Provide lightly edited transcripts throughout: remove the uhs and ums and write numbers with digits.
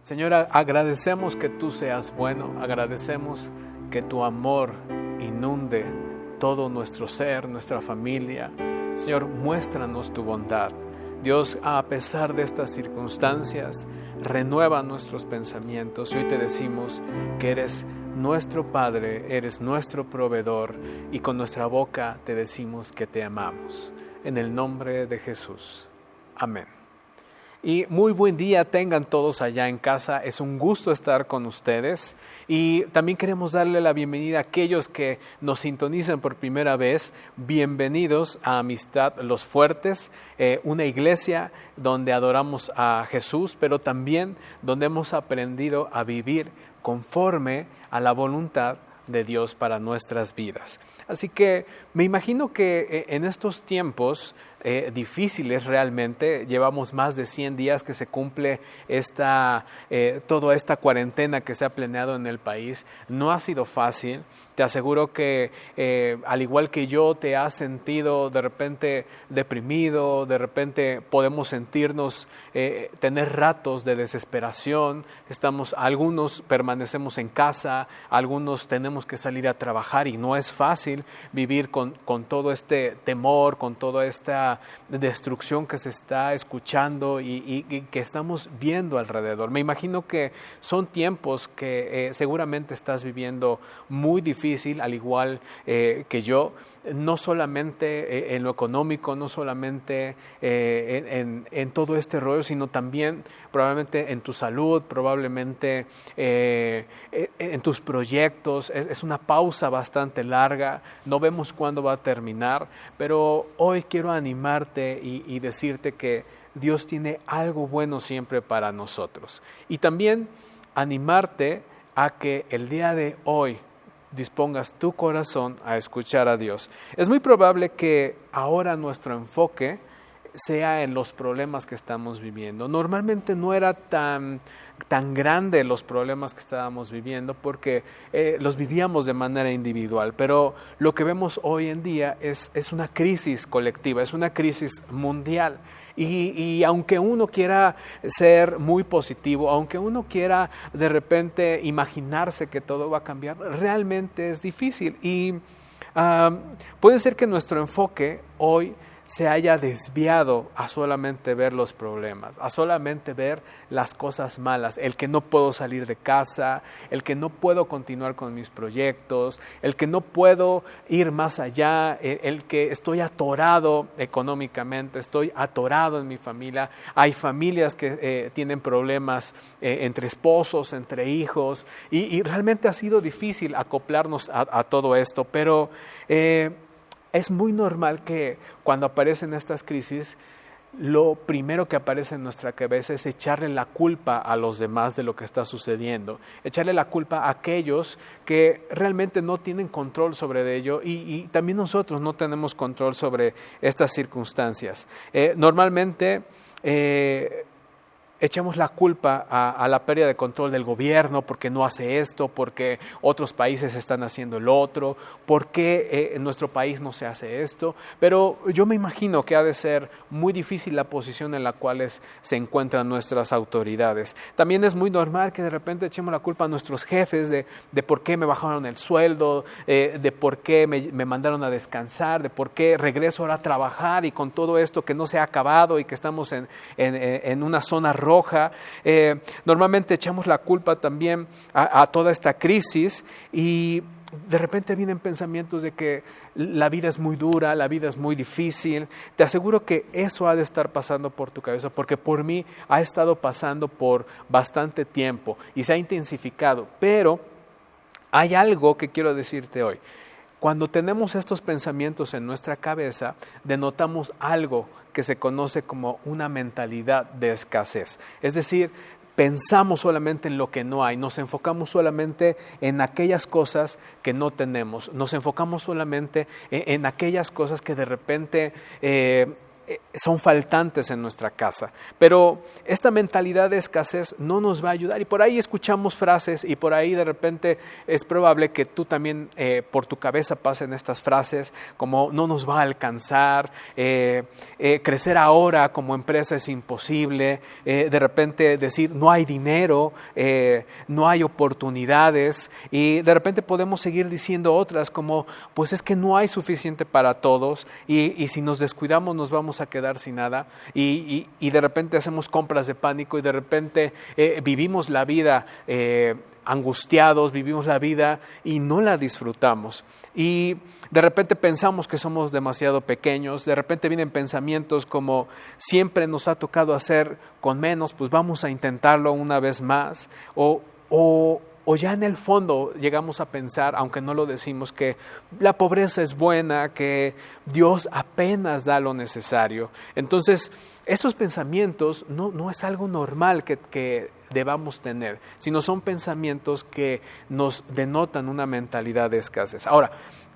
Señor, agradecemos que tú seas bueno, agradecemos que tu amor inunde todo nuestro ser, nuestra familia. Señor, muéstranos tu bondad. Dios, a pesar de estas circunstancias, renueva nuestros pensamientos. Y hoy te decimos que eres nuestro Padre, eres nuestro proveedor, y con nuestra boca te decimos que te amamos. En el nombre de Jesús. Amén. Y muy buen día tengan todos allá en casa. Es un gusto estar con ustedes. Y también queremos darle la bienvenida a aquellos que nos sintonizan por primera vez. Bienvenidos a Amistad Los Fuertes, una iglesia donde adoramos a Jesús, pero también donde hemos aprendido a vivir conforme a la voluntad de Dios para nuestras vidas. Así que me imagino que en estos tiempos difíciles realmente, llevamos más de 100 días que se cumple toda esta cuarentena que se ha planeado en el país. No ha sido fácil. Te aseguro que al igual que yo te has sentido de repente deprimido, de repente podemos sentirnos, tener ratos de desesperación. Algunos permanecemos en casa, algunos tenemos que salir a trabajar y no es fácil vivir con todo este temor, con toda esta destrucción que se está escuchando y que estamos viendo alrededor. Me imagino que son tiempos que seguramente estás viviendo muy difícil, al igual que yo, no solamente en lo económico, no solamente en todo este rollo, sino también probablemente en tu salud, probablemente en tus proyectos. Es una pausa bastante larga, no vemos cuándo va a terminar, pero hoy quiero animarte y decirte que Dios tiene algo bueno siempre para nosotros. Y también animarte a que el día de hoy dispongas tu corazón a escuchar a Dios. Es muy probable que ahora nuestro enfoque sea en los problemas que estamos viviendo. Normalmente no era tan grande los problemas que estábamos viviendo porque los vivíamos de manera individual, pero lo que vemos hoy en día es una crisis colectiva, es una crisis mundial. Y aunque uno quiera ser muy positivo, aunque uno quiera de repente imaginarse que todo va a cambiar, realmente es difícil. Y puede ser que nuestro enfoque hoy se haya desviado a solamente ver los problemas, a solamente ver las cosas malas, el que no puedo salir de casa, el que no puedo continuar con mis proyectos, el que no puedo ir más allá, el que estoy atorado económicamente, estoy atorado en mi familia. Hay familias que tienen problemas entre esposos, entre hijos, y realmente ha sido difícil acoplarnos a todo esto, pero es muy normal que cuando aparecen estas crisis, lo primero que aparece en nuestra cabeza es echarle la culpa a los demás de lo que está sucediendo, echarle la culpa a aquellos que realmente no tienen control sobre ello y también nosotros no tenemos control sobre estas circunstancias. Normalmente echamos la culpa a la pérdida de control del gobierno porque no hace esto, porque otros países están haciendo el otro, porque en nuestro país no se hace esto. Pero yo me imagino que ha de ser muy difícil la posición en la cual se encuentran nuestras autoridades. También es muy normal que de repente echemos la culpa a nuestros jefes de por qué me bajaron el sueldo, de por qué me mandaron a descansar, de por qué regreso ahora a trabajar y con todo esto que no se ha acabado y que estamos en una zona roja. Normalmente echamos la culpa también a toda esta crisis y de repente vienen pensamientos de que la vida es muy dura, la vida es muy difícil. Te aseguro que eso ha de estar pasando por tu cabeza porque por mí ha estado pasando por bastante tiempo y se ha intensificado. Pero hay algo que quiero decirte hoy. Cuando tenemos estos pensamientos en nuestra cabeza, denotamos algo que se conoce como una mentalidad de escasez. Es decir, pensamos solamente en lo que no hay, nos enfocamos solamente en aquellas cosas que no tenemos, nos enfocamos solamente en aquellas cosas que de repente son faltantes en nuestra casa. Pero esta mentalidad de escasez no nos va a ayudar. Y por ahí escuchamos frases y por ahí de repente es probable que tú también por tu cabeza pasen estas frases como no nos va a alcanzar, crecer ahora como empresa es imposible, de repente decir no hay dinero, no hay oportunidades, y de repente podemos seguir diciendo otras como pues es que no hay suficiente para todos y si nos descuidamos nos vamos a quedar sin nada, y de repente hacemos compras de pánico y de repente vivimos la vida angustiados, vivimos la vida y no la disfrutamos, y de repente pensamos que somos demasiado pequeños, de repente vienen pensamientos como siempre nos ha tocado hacer con menos, pues vamos a intentarlo una vez más, o ya en el fondo llegamos a pensar, aunque no lo decimos, que la pobreza es buena, que Dios apenas da lo necesario. Entonces, esos pensamientos no es algo normal que debamos tener, sino son pensamientos que nos denotan una mentalidad de escasez. Ahora,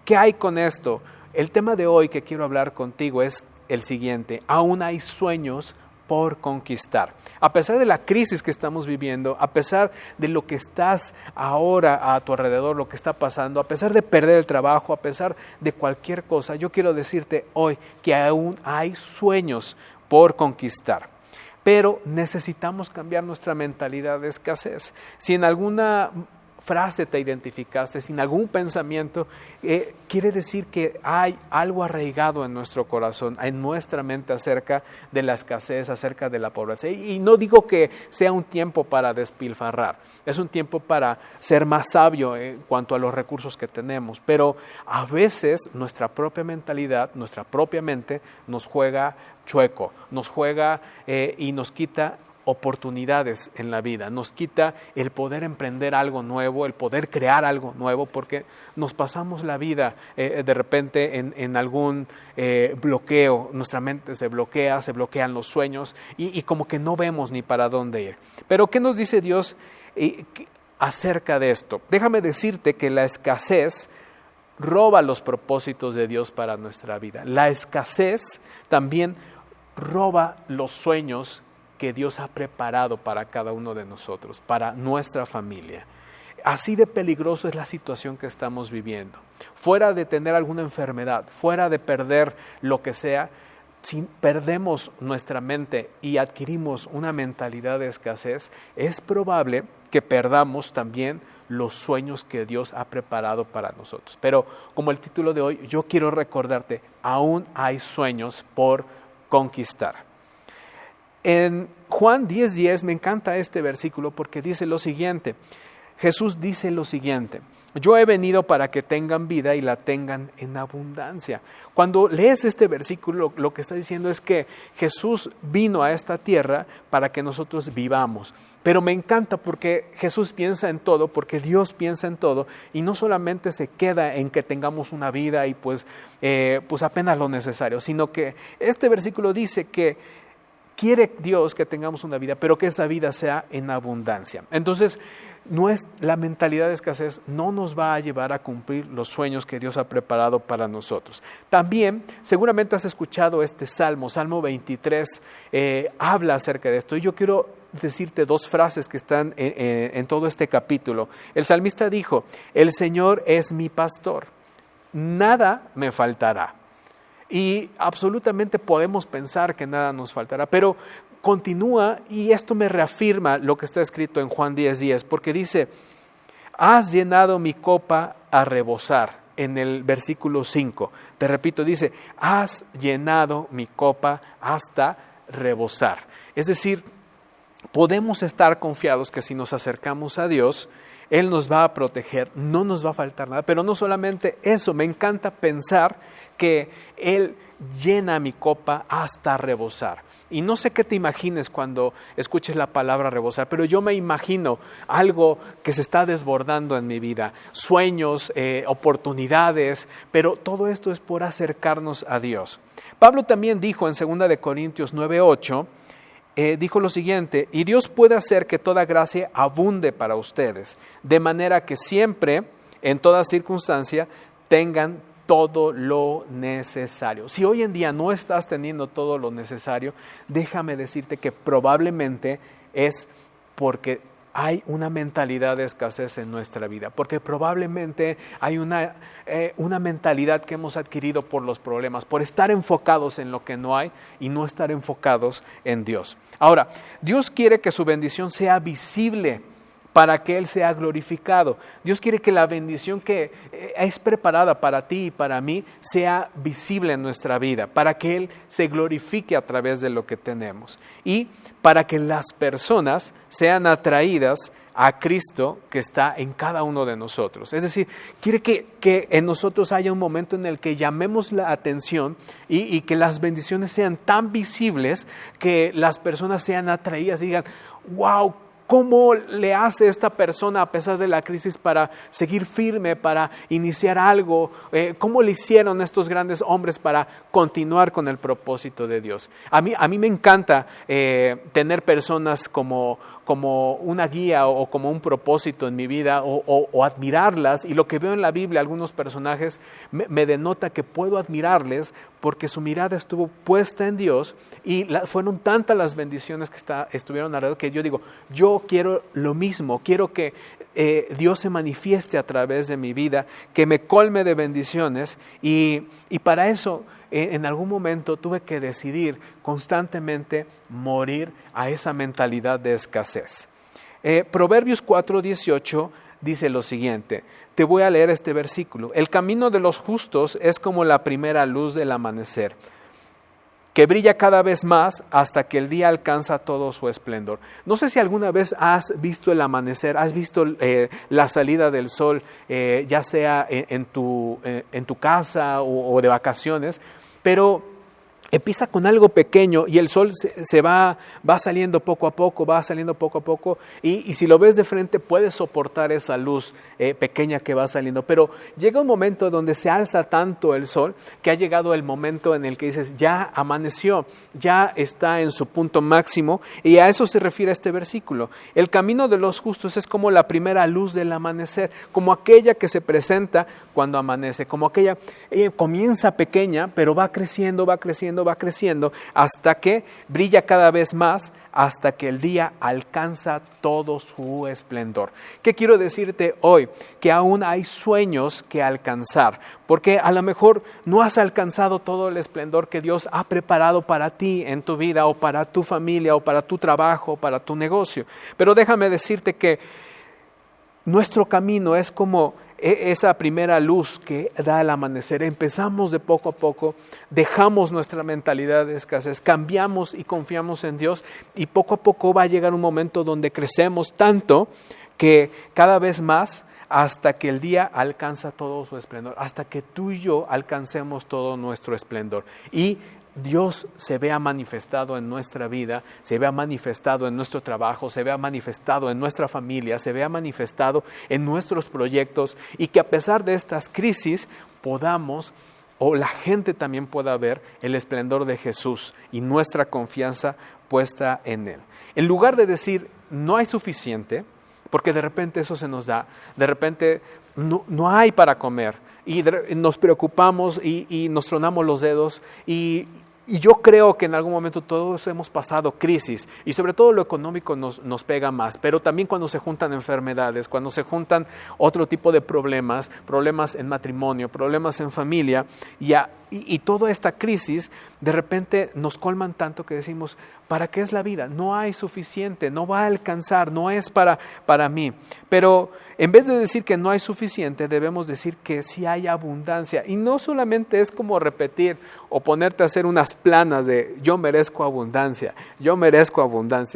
¿qué hay con esto? El tema de hoy que quiero hablar contigo es el siguiente: aún hay sueños por conquistar. A pesar de la crisis que estamos viviendo, a pesar de lo que estás ahora a tu alrededor, lo que está pasando, a pesar de perder el trabajo, a pesar de cualquier cosa, yo quiero decirte hoy que aún hay sueños por conquistar. Pero necesitamos cambiar nuestra mentalidad de escasez. Si en alguna frase te identificaste, sin algún pensamiento, quiere decir que hay algo arraigado en nuestro corazón, en nuestra mente acerca de la escasez, acerca de la pobreza. Y no digo que sea un tiempo para despilfarrar, es un tiempo para ser más sabio en cuanto a los recursos que tenemos, pero a veces nuestra propia mentalidad, nuestra propia mente nos juega chueco, nos juega y nos quita oportunidades en la vida, nos quita el poder emprender algo nuevo, el poder crear algo nuevo, porque nos pasamos la vida de repente en algún bloqueo, nuestra mente se bloquean los sueños y como que no vemos ni para dónde ir. Pero ¿qué nos dice Dios acerca de esto? Déjame decirte que la escasez roba los propósitos de Dios para nuestra vida. La escasez también roba los sueños que Dios ha preparado para cada uno de nosotros, para nuestra familia. Así de peligroso es la situación que estamos viviendo. Fuera de tener alguna enfermedad, fuera de perder lo que sea, si perdemos nuestra mente y adquirimos una mentalidad de escasez, es probable que perdamos también los sueños que Dios ha preparado para nosotros. Pero como el título de hoy, yo quiero recordarte, aún hay sueños por conquistar. En Juan 10:10 me encanta este versículo porque dice lo siguiente. Jesús dice lo siguiente: yo he venido para que tengan vida y la tengan en abundancia. Cuando lees este versículo, lo que está diciendo es que Jesús vino a esta tierra para que nosotros vivamos. Pero me encanta porque Jesús piensa en todo, porque Dios piensa en todo, y no solamente se queda en que tengamos una vida y pues apenas lo necesario, sino que este versículo dice que quiere Dios que tengamos una vida, pero que esa vida sea en abundancia. Entonces, la mentalidad de escasez no nos va a llevar a cumplir los sueños que Dios ha preparado para nosotros. También, seguramente has escuchado este Salmo 23, habla acerca de esto. Y yo quiero decirte dos frases que están en todo este capítulo. El salmista dijo: el Señor es mi pastor, nada me faltará. Y absolutamente podemos pensar que nada nos faltará, pero continúa, y esto me reafirma lo que está escrito en Juan 10:10, porque dice: has llenado mi copa a rebosar, en el versículo 5. Te repito, dice: has llenado mi copa hasta rebosar. Es decir, podemos estar confiados que si nos acercamos a Dios, Él nos va a proteger, no nos va a faltar nada. Pero no solamente eso, me encanta pensar que Él llena mi copa hasta rebosar. Y no sé qué te imagines cuando escuches la palabra rebosar, pero yo me imagino algo que se está desbordando en mi vida, sueños, oportunidades, pero todo esto es por acercarnos a Dios. Pablo también dijo en 2 Corintios 9:8, dijo lo siguiente: y Dios puede hacer que toda gracia abunde para ustedes, de manera que siempre, en toda circunstancia, tengan todo lo necesario. Si hoy en día no estás teniendo todo lo necesario, déjame decirte que probablemente es porque hay una mentalidad de escasez en nuestra vida, porque probablemente hay una mentalidad que hemos adquirido por los problemas, por estar enfocados en lo que no hay y no estar enfocados en Dios. Ahora, Dios quiere que su bendición sea visible para que Él sea glorificado. Dios quiere que la bendición que es preparada para ti y para mí sea visible en nuestra vida, para que Él se glorifique a través de lo que tenemos y para que las personas sean atraídas a Cristo que está en cada uno de nosotros. Es decir, quiere que en nosotros haya un momento en el que llamemos la atención y que las bendiciones sean tan visibles que las personas sean atraídas y digan, wow, ¿cómo le hace esta persona a pesar de la crisis para seguir firme, para iniciar algo? ¿Cómo le hicieron estos grandes hombres para continuar con el propósito de Dios? A mí me encanta tener personas como una guía o como un propósito en mi vida o admirarlas, y lo que veo en la Biblia, algunos personajes me denota que puedo admirarles porque su mirada estuvo puesta en Dios y fueron tantas las bendiciones que estuvieron alrededor que yo digo, yo quiero lo mismo, quiero que Dios se manifieste a través de mi vida, que me colme de bendiciones y para eso en algún momento tuve que decidir constantemente morir a esa mentalidad de escasez. Proverbios 4:18 dice lo siguiente, te voy a leer este versículo. El camino de los justos es como la primera luz del amanecer, que brilla cada vez más hasta que el día alcanza todo su esplendor. No sé si alguna vez has visto el amanecer, has visto la salida del sol, ya sea en tu casa o de vacaciones, pero empieza con algo pequeño y el sol se va saliendo poco a poco, y si lo ves de frente puedes soportar esa luz pequeña que va saliendo, pero llega un momento donde se alza tanto el sol que ha llegado el momento en el que dices, ya amaneció, ya está en su punto máximo, y a eso se refiere este versículo. El camino de los justos es como la primera luz del amanecer, como aquella que se presenta cuando amanece, como aquella comienza pequeña, pero va creciendo hasta que brilla cada vez más, hasta que el día alcanza todo su esplendor. ¿Qué quiero decirte hoy? Que aún hay sueños que alcanzar, porque a lo mejor no has alcanzado todo el esplendor que Dios ha preparado para ti en tu vida, o para tu familia, o para tu trabajo, o para tu negocio. Pero déjame decirte que nuestro camino es como esa primera luz que da el amanecer. Empezamos de poco a poco, dejamos nuestra mentalidad de escasez, cambiamos y confiamos en Dios, y poco a poco va a llegar un momento donde crecemos tanto que cada vez más, hasta que el día alcanza todo su esplendor, hasta que tú y yo alcancemos todo nuestro esplendor y Dios se vea manifestado en nuestra vida, se vea manifestado en nuestro trabajo, se vea manifestado en nuestra familia, se vea manifestado en nuestros proyectos, y que a pesar de estas crisis podamos, o la gente también pueda ver el esplendor de Jesús y nuestra confianza puesta en Él. En lugar de decir no hay suficiente, porque de repente eso se nos da, de repente no hay para comer, y nos preocupamos y nos tronamos los dedos, y yo creo que en algún momento todos hemos pasado crisis, y sobre todo lo económico nos pega más, pero también cuando se juntan enfermedades, cuando se juntan otro tipo de problemas en matrimonio, problemas en familia, y toda esta crisis de repente nos colman tanto que decimos, ¿para qué es la vida? No hay suficiente, no va a alcanzar, no es para mí. Pero en vez de decir que no hay suficiente, debemos decir que sí hay abundancia. Y no solamente es como repetir o ponerte a hacer unas planas de yo merezco abundancia.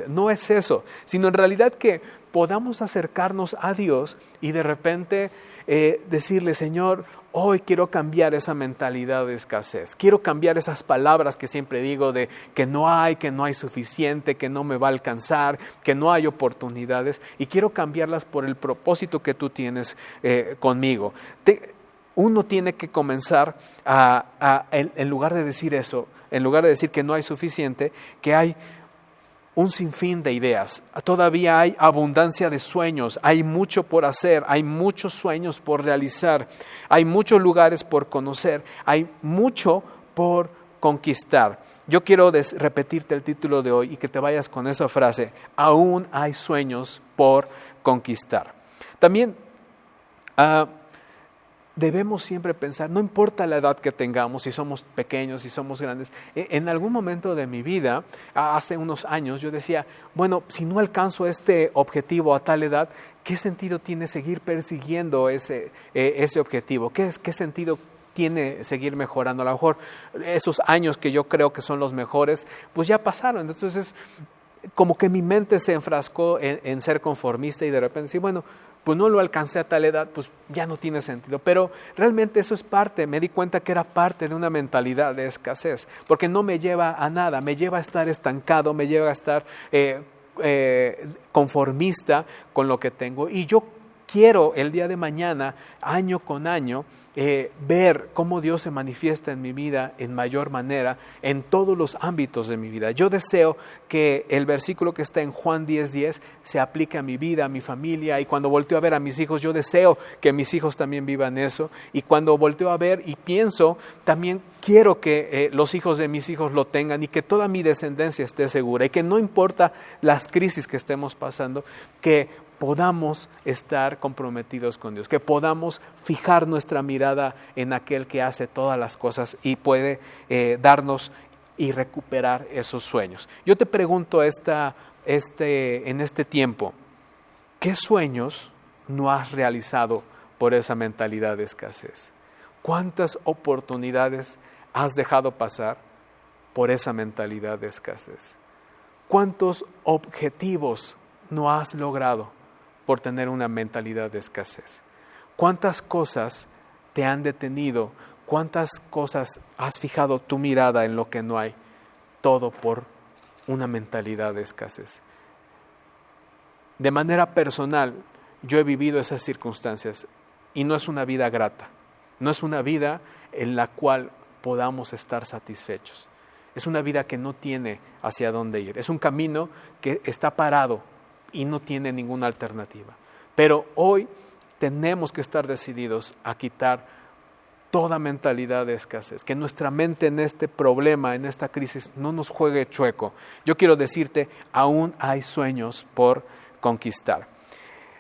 No es eso, sino en realidad que podamos acercarnos a Dios y de repente decirle, Señor, hoy quiero cambiar esa mentalidad de escasez. Quiero cambiar esas palabras que siempre digo de que no hay suficiente, que no me va a alcanzar, que no hay oportunidades, y quiero cambiarlas por el propósito que tú tienes conmigo. Uno tiene que comenzar en lugar de decir eso, en lugar de decir que no hay suficiente, que hay un sinfín de ideas, todavía hay abundancia de sueños, hay mucho por hacer, hay muchos sueños por realizar, hay muchos lugares por conocer, hay mucho por conquistar. Yo quiero repetirte el título de hoy y que te vayas con esa frase: aún hay sueños por conquistar. También debemos siempre pensar, no importa la edad que tengamos, si somos pequeños, si somos grandes. En algún momento de mi vida, hace unos años, yo decía, bueno, si no alcanzo este objetivo a tal edad, ¿qué sentido tiene seguir persiguiendo ese objetivo? ¿Qué sentido tiene seguir mejorando? A lo mejor esos años que yo creo que son los mejores, pues ya pasaron. Entonces, como que mi mente se enfrascó en ser conformista y de repente decir, bueno, pues no lo alcancé a tal edad, pues ya no tiene sentido. Pero realmente eso es parte, me di cuenta que era parte de una mentalidad de escasez, porque no me lleva a nada, me lleva a estar estancado, me lleva a estar conformista con lo que tengo. Y yo quiero el día de mañana, año con año, ver cómo Dios se manifiesta en mi vida en mayor manera, en todos los ámbitos de mi vida. Yo deseo que el versículo que está en Juan 10:10 se aplique a mi vida, a mi familia, y cuando volteo a ver a mis hijos, yo deseo que mis hijos también vivan eso, y cuando volteo a ver y pienso, también quiero que los hijos de mis hijos lo tengan, y que toda mi descendencia esté segura, y que no importa las crisis que estemos pasando, que podamos estar comprometidos con Dios, que podamos fijar nuestra mirada en aquel que hace todas las cosas y puede darnos y recuperar esos sueños. Yo te pregunto en este tiempo, ¿qué sueños no has realizado por esa mentalidad de escasez? ¿Cuántas oportunidades has dejado pasar por esa mentalidad de escasez? ¿Cuántos objetivos no has logrado por tener una mentalidad de escasez? ¿Cuántas cosas te han detenido? ¿Cuántas cosas has fijado tu mirada en lo que no hay? Todo por una mentalidad de escasez. De manera personal, yo he vivido esas circunstancias y no es una vida grata. No es una vida en la cual podamos estar satisfechos. Es una vida que no tiene hacia dónde ir. Es un camino que está parado y no tiene ninguna alternativa. Pero hoy tenemos que estar decididos a quitar toda mentalidad de escasez, que nuestra mente en este problema, en esta crisis, no nos juegue chueco. Yo quiero decirte, aún hay sueños por conquistar.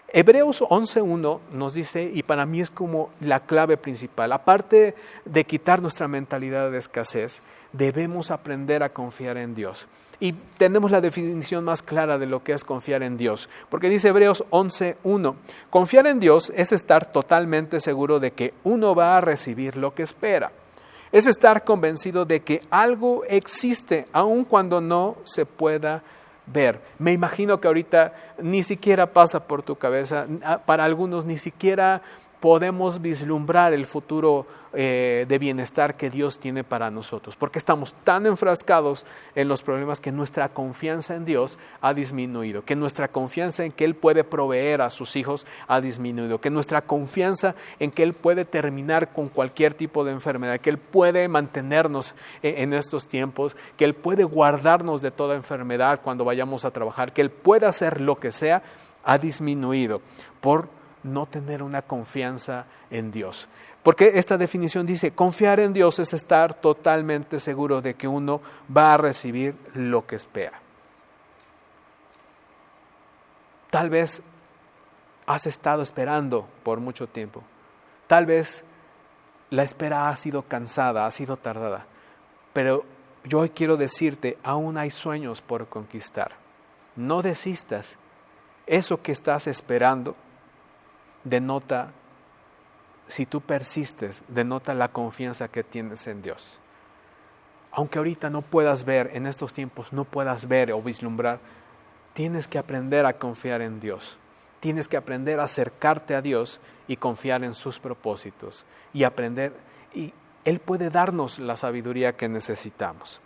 Hebreos 11:1 nos dice, y para mí es como la clave principal, aparte de quitar nuestra mentalidad de escasez, debemos aprender a confiar en Dios. Y tenemos la definición más clara de lo que es confiar en Dios, porque dice Hebreos 11:1, confiar en Dios es estar totalmente seguro de que uno va a recibir lo que espera. Es estar convencido de que algo existe, aun cuando no se pueda ver. Me imagino que ahorita ni siquiera pasa por tu cabeza, para algunos ni siquiera podemos vislumbrar el futuro de bienestar que Dios tiene para nosotros, porque estamos tan enfrascados en los problemas que nuestra confianza en Dios ha disminuido, que nuestra confianza en que Él puede proveer a sus hijos ha disminuido, que nuestra confianza en que Él puede terminar con cualquier tipo de enfermedad, que Él puede mantenernos en estos tiempos, que Él puede guardarnos de toda enfermedad cuando vayamos a trabajar, que Él puede hacer lo que sea, ha disminuido por no tener una confianza en Dios. Porque esta definición dice, confiar en Dios es estar totalmente seguro de que uno va a recibir lo que espera. Tal vez has estado esperando por mucho tiempo. Tal vez la espera ha sido cansada, ha sido tardada. Pero yo hoy quiero decirte, aún hay sueños por conquistar. No desistas. Eso que estás esperando denota, si tú persistes, denota la confianza que tienes en Dios. Aunque ahorita no puedas ver, en estos tiempos no puedas ver o vislumbrar, tienes que aprender a confiar en Dios. Tienes que aprender a acercarte a Dios y confiar en sus propósitos. Y aprender, y Él puede darnos la sabiduría que necesitamos.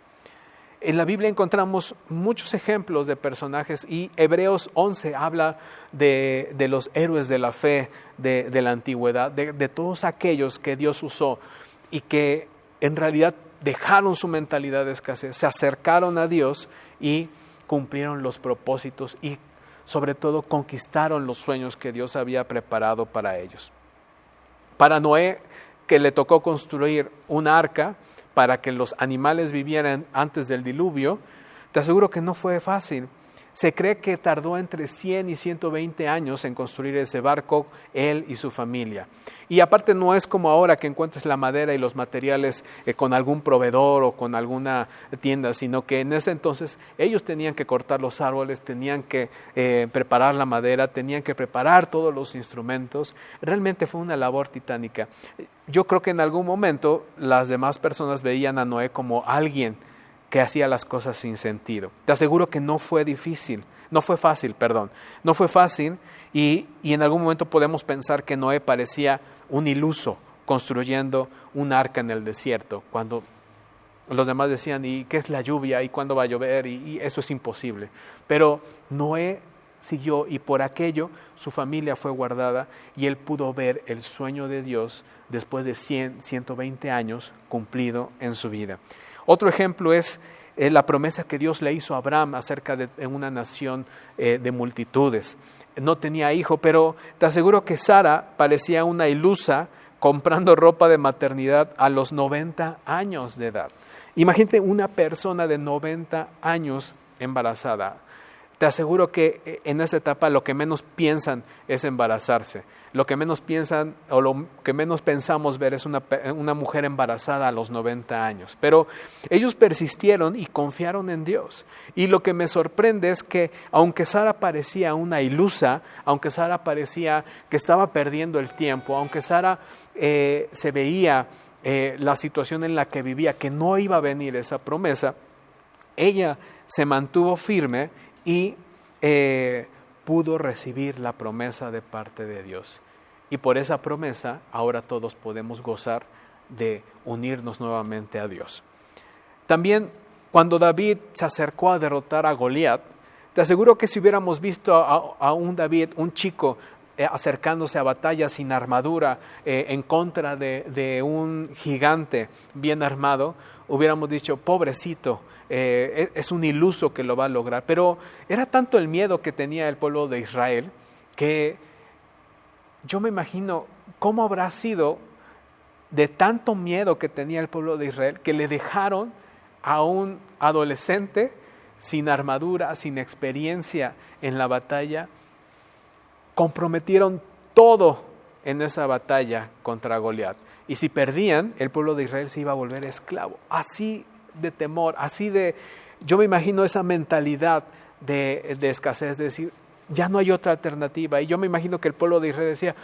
En la Biblia encontramos muchos ejemplos de personajes y Hebreos 11 habla de los héroes de la fe de la antigüedad, de todos aquellos que Dios usó y que en realidad dejaron su mentalidad de escasez, se acercaron a Dios y cumplieron los propósitos y sobre todo conquistaron los sueños que Dios había preparado para ellos. Para Noé, que le tocó construir un arca para que los animales vivieran antes del diluvio, te aseguro que no fue fácil. Se cree que tardó entre 100 y 120 años en construir ese barco, él y su familia. Y aparte no es como ahora que encuentres la madera y los materiales con algún proveedor o con alguna tienda, sino que en ese entonces ellos tenían que cortar los árboles, tenían que preparar la madera, tenían que preparar todos los instrumentos. Realmente fue una labor titánica. Yo creo que en algún momento las demás personas veían a Noé como alguien que hacía las cosas sin sentido. Te aseguro que no fue fácil y en algún momento podemos pensar que Noé parecía un iluso construyendo un arca en el desierto, cuando los demás decían, ¿y qué es la lluvia? ¿Y cuándo va a llover? Y eso es imposible. Pero Noé siguió y por aquello su familia fue guardada y él pudo ver el sueño de Dios después de 100, 120 años cumplido en su vida. Otro ejemplo es la promesa que Dios le hizo a Abraham acerca de una nación de multitudes. No tenía hijo, pero te aseguro que Sara parecía una ilusa comprando ropa de maternidad a los 90 años de edad. Imagínate una persona de 90 años embarazada. Te aseguro que en esa etapa lo que menos piensan es embarazarse. Lo que menos piensan o lo que menos pensamos ver es una mujer embarazada a los 90 años. Pero ellos persistieron y confiaron en Dios. Y lo que me sorprende es que aunque Sara parecía una ilusa, aunque Sara parecía que estaba perdiendo el tiempo, aunque Sara se veía la situación en la que vivía, que no iba a venir esa promesa, ella se mantuvo firme y pudo recibir la promesa de parte de Dios. Y por esa promesa ahora todos podemos gozar de unirnos nuevamente a Dios. También cuando David se acercó a derrotar a Goliat, te aseguro que si hubiéramos visto a un David, un chico acercándose a batalla sin armadura en contra de un gigante bien armado, hubiéramos dicho, pobrecito, es un iluso que lo va a lograr. Pero era tanto el miedo que tenía el pueblo de Israel que yo me imagino cómo habrá sido de tanto miedo que tenía el pueblo de Israel que le dejaron a un adolescente sin armadura, sin experiencia en la batalla. Comprometieron todo en esa batalla contra Goliat. Y si perdían, el pueblo de Israel se iba a volver esclavo. Así de temor, así de... Yo me imagino esa mentalidad de escasez, de decir, ya no hay otra alternativa. Y yo me imagino que el pueblo de Israel decía,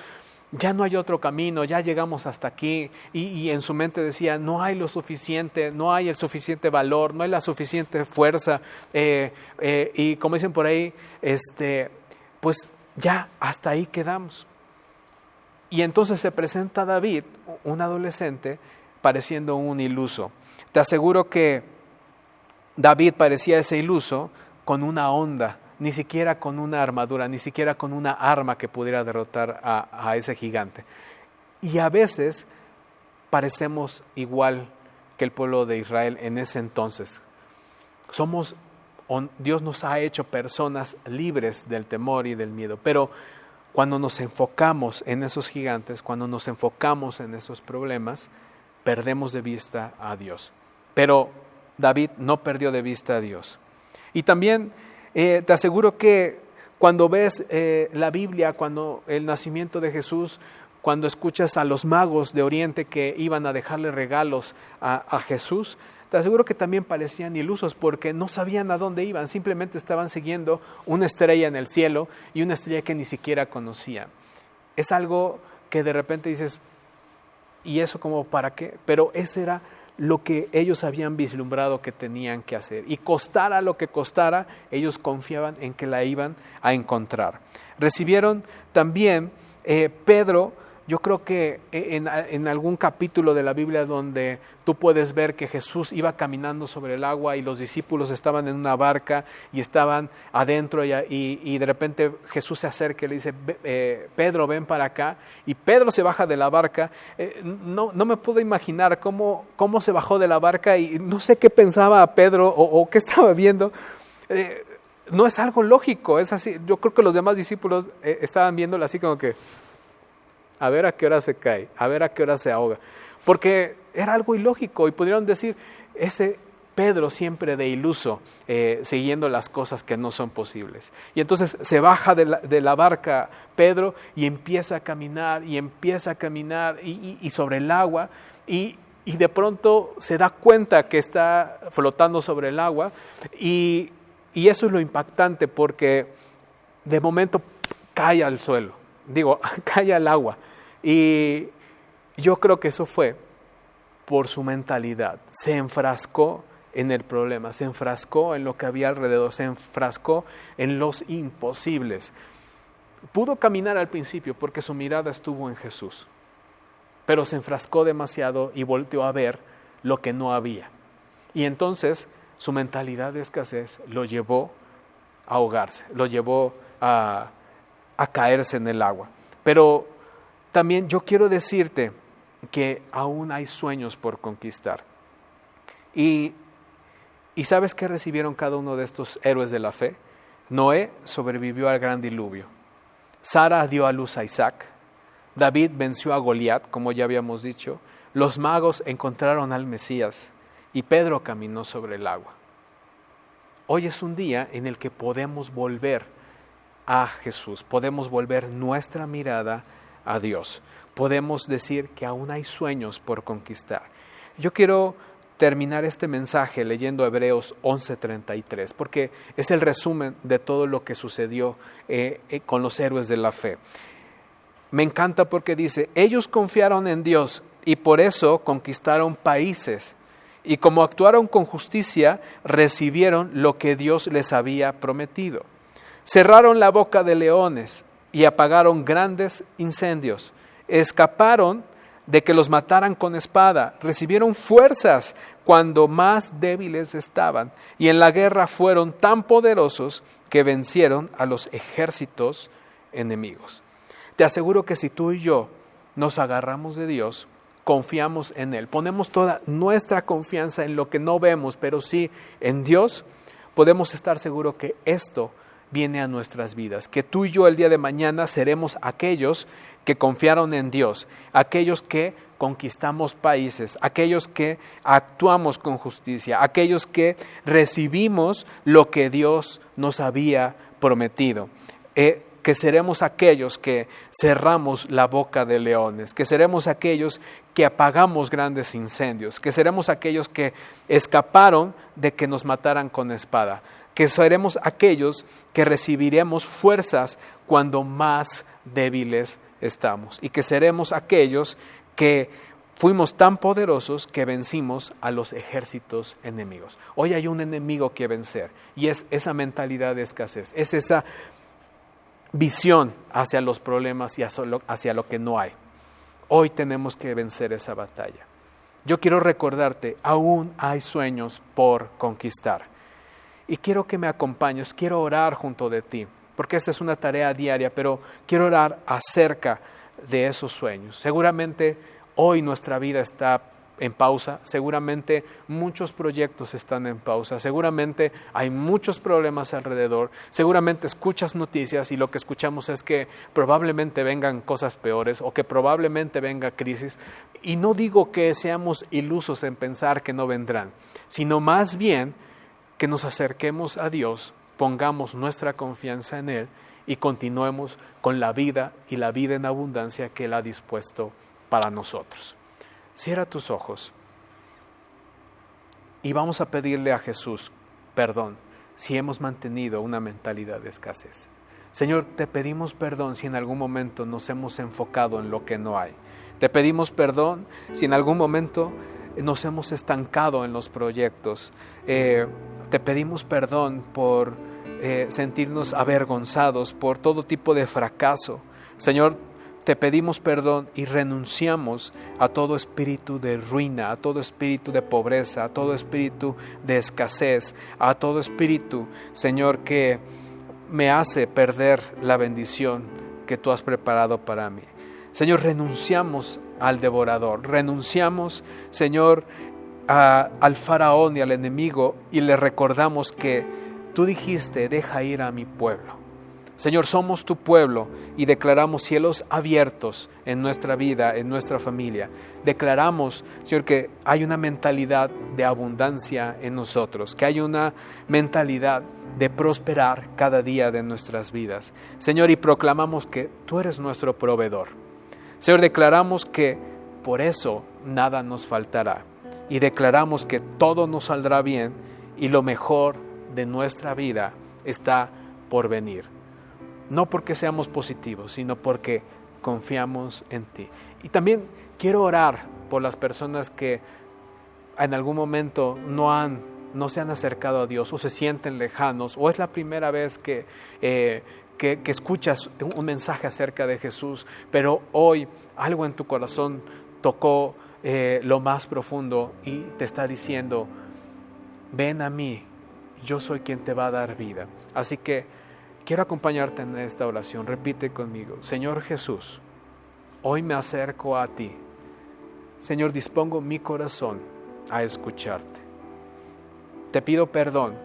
ya no hay otro camino, ya llegamos hasta aquí. Y en su mente decía, no hay lo suficiente, no hay el suficiente valor, no hay la suficiente fuerza. Y como dicen por ahí, pues ya hasta ahí quedamos. Y entonces se presenta David, un adolescente, pareciendo un iluso. Te aseguro que David parecía ese iluso con una onda, ni siquiera con una armadura, ni siquiera con una arma que pudiera derrotar a ese gigante. Y a veces parecemos igual que el pueblo de Israel en ese entonces. Dios nos ha hecho personas libres del temor y del miedo, pero cuando nos enfocamos en esos gigantes, cuando nos enfocamos en esos problemas, perdemos de vista a Dios. Pero David no perdió de vista a Dios. Y también te aseguro que cuando ves la Biblia, cuando el nacimiento de Jesús, cuando escuchas a los magos de Oriente que iban a dejarle regalos a Jesús, te aseguro que también parecían ilusos porque no sabían a dónde iban, simplemente estaban siguiendo una estrella en el cielo y una estrella que ni siquiera conocían. Es algo que de repente dices, ¿y eso como para qué? Pero ese era lo que ellos habían vislumbrado que tenían que hacer. Y costara lo que costara, ellos confiaban en que la iban a encontrar. Recibieron también Pedro. Yo creo que en algún capítulo de la Biblia donde tú puedes ver que Jesús iba caminando sobre el agua y los discípulos estaban en una barca y estaban adentro y de repente Jesús se acerca y le dice, Pedro, ven para acá. Y Pedro se baja de la barca. No me puedo imaginar cómo se bajó de la barca y no sé qué pensaba Pedro o qué estaba viendo. no es algo lógico, es así. Yo creo que los demás discípulos estaban viéndolo así como que, a ver a qué hora se cae, a ver a qué hora se ahoga, porque era algo ilógico y pudieron decir, ese Pedro siempre de iluso, siguiendo las cosas que no son posibles. Y entonces se baja de la barca Pedro y empieza a caminar y sobre el agua y de pronto se da cuenta que está flotando sobre el agua y eso es lo impactante porque de momento cae al suelo, cae al agua y yo creo que eso fue por su mentalidad, se enfrascó en el problema, se enfrascó en lo que había alrededor, se enfrascó en los imposibles. Pudo caminar al principio porque su mirada estuvo en Jesús, pero se enfrascó demasiado y volteó a ver lo que no había. Y entonces su mentalidad de escasez lo llevó a ahogarse, lo llevó a caerse en el agua. Pero también yo quiero decirte que aún hay sueños por conquistar. Y ¿sabes qué recibieron cada uno de estos héroes de la fe? Noé sobrevivió al gran diluvio. Sara dio a luz a Isaac. David venció a Goliat, como ya habíamos dicho. Los magos encontraron al Mesías y Pedro caminó sobre el agua. Hoy es un día en el que podemos volver a Jesús, podemos volver nuestra mirada a Dios. Podemos decir que aún hay sueños por conquistar. Yo quiero terminar este mensaje leyendo Hebreos 11:33, porque es el resumen de todo lo que sucedió con los héroes de la fe. Me encanta porque dice, ellos confiaron en Dios y por eso conquistaron países, y como actuaron con justicia, recibieron lo que Dios les había prometido. Cerraron la boca de leones y apagaron grandes incendios. Escaparon de que los mataran con espada, recibieron fuerzas cuando más débiles estaban, y en la guerra fueron tan poderosos que vencieron a los ejércitos enemigos. Te aseguro que si tú y yo nos agarramos de Dios, confiamos en Él, ponemos toda nuestra confianza en lo que no vemos, pero sí en Dios, podemos estar seguros que esto viene a nuestras vidas, que tú y yo el día de mañana seremos aquellos que confiaron en Dios, aquellos que conquistamos países, aquellos que actuamos con justicia, aquellos que recibimos lo que Dios nos había prometido, que seremos aquellos que cerramos la boca de leones, que seremos aquellos que apagamos grandes incendios, que seremos aquellos que escaparon de que nos mataran con espada, que seremos aquellos que recibiremos fuerzas cuando más débiles estamos y que seremos aquellos que fuimos tan poderosos que vencimos a los ejércitos enemigos. Hoy hay un enemigo que vencer y es esa mentalidad de escasez, es esa visión hacia los problemas y hacia lo que no hay. Hoy tenemos que vencer esa batalla. Yo quiero recordarte, aún hay sueños por conquistar. Y quiero que me acompañes, quiero orar junto de ti, porque esta es una tarea diaria, pero quiero orar acerca de esos sueños. Seguramente hoy nuestra vida está en pausa, seguramente muchos proyectos están en pausa, seguramente hay muchos problemas alrededor, seguramente escuchas noticias y lo que escuchamos es que probablemente vengan cosas peores o que probablemente venga crisis. Y no digo que seamos ilusos en pensar que no vendrán, sino más bien que nos acerquemos a Dios, pongamos nuestra confianza en Él y continuemos con la vida y la vida en abundancia que Él ha dispuesto para nosotros. Cierra tus ojos y vamos a pedirle a Jesús perdón si hemos mantenido una mentalidad de escasez. Señor, te pedimos perdón si en algún momento nos hemos enfocado en lo que no hay. Te pedimos perdón si en algún momento nos hemos estancado en los proyectos. Te pedimos perdón por sentirnos avergonzados por todo tipo de fracaso. Señor, te pedimos perdón y renunciamos a todo espíritu de ruina, a todo espíritu de pobreza, a todo espíritu de escasez, a todo espíritu, Señor, que me hace perder la bendición que tú has preparado para mí. Señor, renunciamos al devorador, renunciamos, Señor, al faraón y al enemigo y le recordamos que Tú dijiste, deja ir a mi pueblo. Señor, somos tu pueblo y declaramos cielos abiertos en nuestra vida, en nuestra familia. Declaramos, Señor, que hay una mentalidad de abundancia en nosotros, que hay una mentalidad de prosperar cada día de nuestras vidas. Señor, y proclamamos que tú eres nuestro proveedor. Señor, declaramos que por eso nada nos faltará. Y declaramos que todo nos saldrá bien y lo mejor de nuestra vida está por venir. No porque seamos positivos, sino porque confiamos en ti. Y también quiero orar por las personas que en algún momento no se han acercado a Dios o se sienten lejanos, o es la primera vez que escuchas un mensaje acerca de Jesús, pero hoy algo en tu corazón tocó lo más profundo y te está diciendo, ven a mí, yo soy quien te va a dar vida. Así que quiero acompañarte en esta oración. Repite conmigo: Señor Jesús, hoy me acerco a ti. Señor, dispongo mi corazón a escucharte. Te pido perdón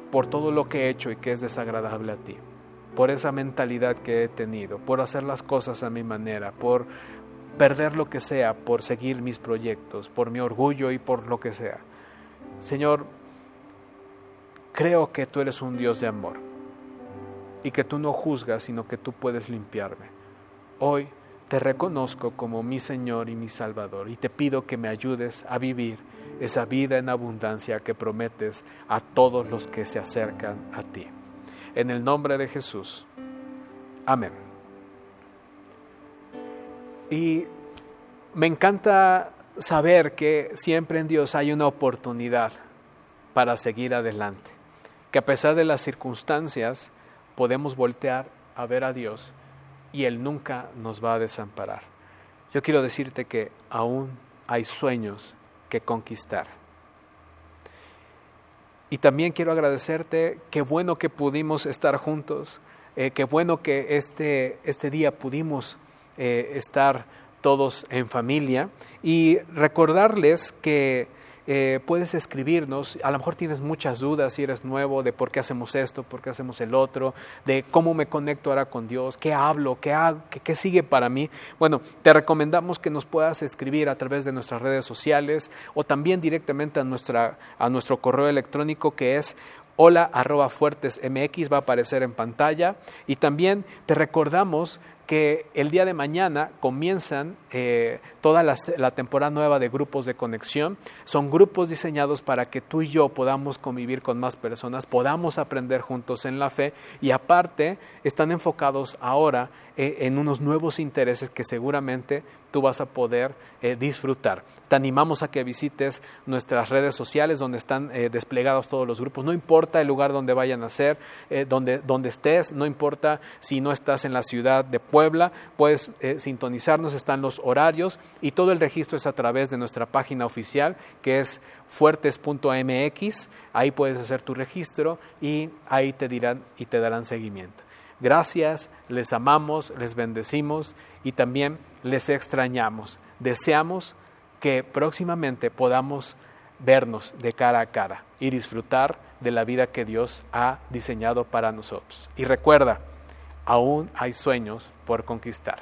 por todo lo que he hecho y que es desagradable a ti, por esa mentalidad que he tenido, por hacer las cosas a mi manera, por perder lo que sea, por seguir mis proyectos, por mi orgullo y por lo que sea. Señor, creo que tú eres un Dios de amor y que tú no juzgas, sino que tú puedes limpiarme. Hoy te reconozco como mi Señor y mi Salvador y te pido que me ayudes a vivir esa vida en abundancia que prometes a todos los que se acercan a ti. En el nombre de Jesús. Amén. Y me encanta saber que siempre en Dios hay una oportunidad para seguir adelante, que a pesar de las circunstancias podemos voltear a ver a Dios y Él nunca nos va a desamparar. Yo quiero decirte que aún hay sueños que conquistar. Y también quiero agradecerte, qué bueno que pudimos estar juntos, qué bueno que este día pudimos estar todos en familia, y recordarles que puedes escribirnos. A lo mejor tienes muchas dudas si eres nuevo de por qué hacemos esto, por qué hacemos el otro, de cómo me conecto ahora con Dios, qué hablo, qué hago, qué sigue para mí. Bueno, te recomendamos que nos puedas escribir a través de nuestras redes sociales o también directamente a nuestro correo electrónico, que es hola@fuertesmx, va a aparecer en pantalla. Y también te recordamos que el día de mañana comienzan toda la temporada nueva de grupos de conexión. Son grupos diseñados para que tú y yo podamos convivir con más personas, podamos aprender juntos en la fe, y aparte están enfocados ahora en unos nuevos intereses que seguramente tú vas a poder disfrutar. Te animamos a que visites nuestras redes sociales donde están desplegados todos los grupos. No importa el lugar donde vayan a ser, donde estés, no importa si no estás en la ciudad de Puebla, puedes sintonizarnos, están los horarios y todo el registro es a través de nuestra página oficial, que es fuertes.mx. Ahí puedes hacer tu registro y ahí te dirán y te darán seguimiento. Gracias, les amamos, les bendecimos y también les extrañamos. Deseamos que próximamente podamos vernos de cara a cara y disfrutar de la vida que Dios ha diseñado para nosotros. Y recuerda, aún hay sueños por conquistar.